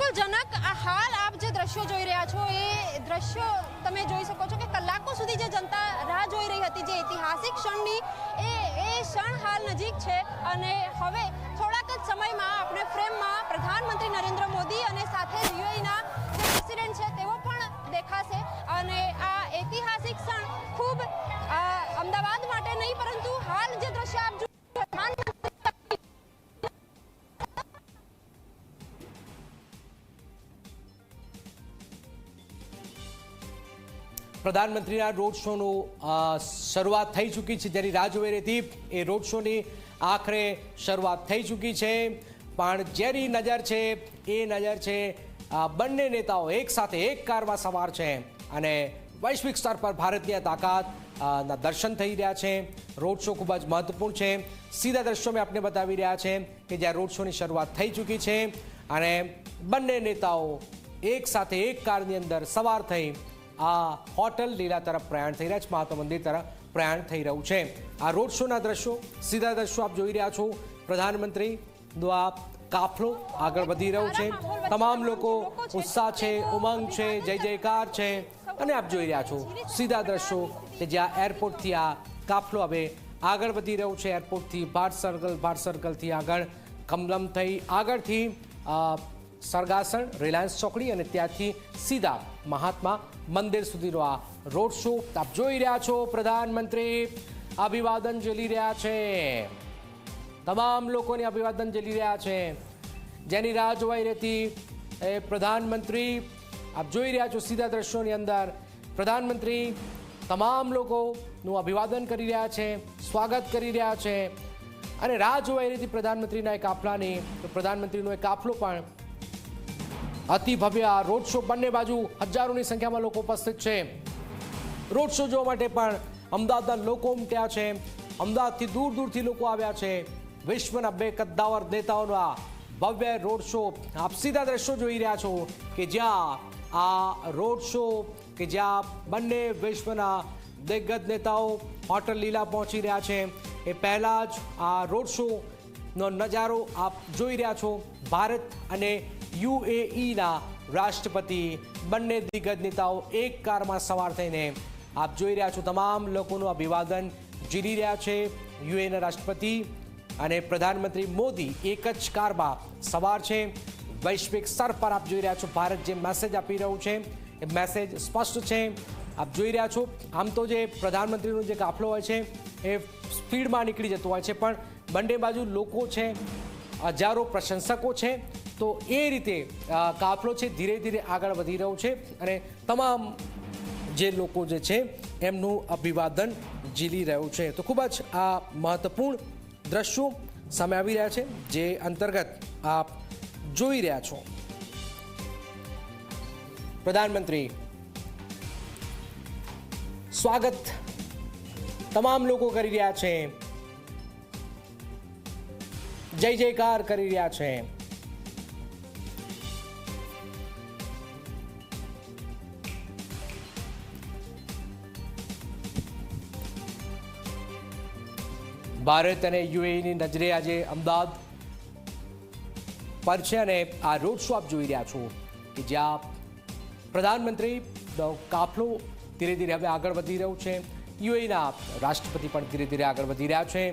બિલકુલ જનક, આ હાલ આપ જે દ્રશ્યો જોઈ રહ્યા છો એ દ્રશ્યો તમે જોઈ શકો છો કે કલાકો સુધી જે જનતા રાહ જોઈ રહી હતી જે ઐતિહાસિક ક્ષણની એ ક્ષણ હાલ નજીક છે અને હવે થોડાક જ સમયમાં આપણે ફ્રેમમાં પ્રધાનમંત્રી નરેન્દ્ર મોદી અને સાથે જ યુએઈના જે પ્રેસિડેન્ટ છે તેઓ પણ દેખાશે અને આ ઐતિહાસિક ક્ષણ ખૂબ અમદાવાદ માટે નહીં પરંતુ હાલ જે દ્રશ્ય આપ પ્રધાનમંત્રીના રોડ શોનું શરૂઆત થઈ ચૂકી છે, જેની રાહ જોઈ રહી હતી એ રોડ શોની આખરે શરૂઆત થઈ ચૂકી છે, પણ જેની નજર છે એ નજર છે બંને નેતાઓ એક સાથે એક કારમાં સવાર છે અને વૈશ્વિક સ્તર પર ભારતીય તાકાતના દર્શન થઈ રહ્યા છે। રોડ શો ખૂબ જ મહત્વપૂર્ણ છે। સીધા દ્રશ્યો મેં આપને બતાવી રહ્યા છે કે જ્યાં રોડ શોની શરૂઆત થઈ ચૂકી છે અને બંને નેતાઓ એક સાથે એક કારની અંદર સવાર થઈ આ હોટલ લીલા તરફ પ્રયાણ થઈ રહ્યા છે, મહાત્મા મંદિર તરફ પ્રયાણ થઈ રહ્યું છે। આ રોડ શોના દ્રશ્યો, સીધા દ્રશ્યો આપ જોઈ રહ્યા છો। પ્રધાનમંત્રીનો આ કાફલો આગળ વધી રહ્યો છે, તમામ લોકો ઉત્સાહ છે, ઉમંગ છે, જય જયકાર છે અને આપ જોઈ રહ્યા છો સીધા દ્રશ્યો કે જ્યાં એરપોર્ટથી આ કાફલો હવે આગળ વધી રહ્યો છે। એરપોર્ટથી ભારત સર્કલથી આગળ કમલમ થઈ આગળથી સરગાસણ રિલાયન્સ ચોકડી અને ત્યાંથી સીધા મહાત્મા મંદિર સુધીનો આ રોડ શો આપ જોઈ રહ્યા છો। પ્રધાનમંત્રી અભિવાદન ઝીલી રહ્યા છે, તમામ લોકોને અભિવાદન ઝીલી રહ્યા છે, જેની રાહ જોવાઈ રહેતી એ પ્રધાનમંત્રી આપ જોઈ રહ્યા છો સીધા દ્રશ્યોની અંદર પ્રધાનમંત્રી તમામ લોકોનું અભિવાદન કરી રહ્યા છે, સ્વાગત કરી રહ્યા છે અને રાહ જોવાઈ રહી હતી પ્રધાનમંત્રીના એક કાફલાની। તો પ્રધાનમંત્રીનો એક કાફલો પણ અતિ ભવ્ય આ રોડ શો, બંને બાજુ હજારોની સંખ્યામાં લોકો ઉપસ્થિત છે। રોડ શો જોવા માટે પણ અમદાવાદના લોકો ઉમટ્યા છે, અમદાવાદથી દૂર દૂરથી લોકો આવ્યા છે। વિશ્વના બે કદ્દાવર નેતાઓનો આ ભવ્ય રોડ શો આપ સીધા દ્રશ્યો જોઈ રહ્યા છો કે જ્યાં આ રોડ શો કે જ્યાં બંને વિશ્વના દિગ્ગજ નેતાઓ હોટલ લીલા પહોંચી રહ્યા છે એ પહેલા જ આ રોડ શોનો નજારો આપ જોઈ રહ્યા છો। ભારત અને યુએઈના રાષ્ટ્રપતિ બંને દિગ્ગજ નેતાઓ એક કારમાં સવાર થઈને આપ જોઈ રહ્યા છો તમામ લોકોનું અભિવાદન ઝીલી રહ્યા છે। યુએઈના રાષ્ટ્રપતિ અને પ્રધાનમંત્રી મોદી એક જ કારમાં સવાર છે। વૈશ્વિક સ્તર પર આપ જોઈ રહ્યા છો ભારત જે મેસેજ આપી રહ્યું છે એ મેસેજ સ્પષ્ટ છે, આપ જોઈ રહ્યા છો। આમ તો જે પ્રધાનમંત્રીનો જે કાફલો હોય છે એ સ્પીડમાં નીકળી જતો હોય છે, પણ બંને બાજુ લોકો છે, હજારો પ્રશંસકો છે, તો એ રીતે કાફલો છે ધીરે ધીરે આગળ વધી રહ્યો છે અને તમામ જે લોકો જે છે એમનું અભિવાદન ઝીલી રહ્યું છે। તો ખૂબ જ આ મહત્વપૂર્ણ દ્રશ્યો સામે આવી રહ્યા છે જે અંતર્ગત આપ જોઈ રહ્યા છો પ્રધાનમંત્રી સ્વાગત તમામ લોકો કરી રહ્યા છે, જય જયકાર કરી રહ્યા છે। ભારત અને યુએઈની નજરે આજે અમદાવાદ પર છે અને આ રોડ શો આપ જોઈ રહ્યા છો કે જ્યાં પ્રધાનમંત્રીનો કાફલો ધીરે ધીરે હવે આગળ વધી રહ્યો છે, યુએઈના રાષ્ટ્રપતિ પણ ધીરે ધીરે આગળ વધી રહ્યા છે।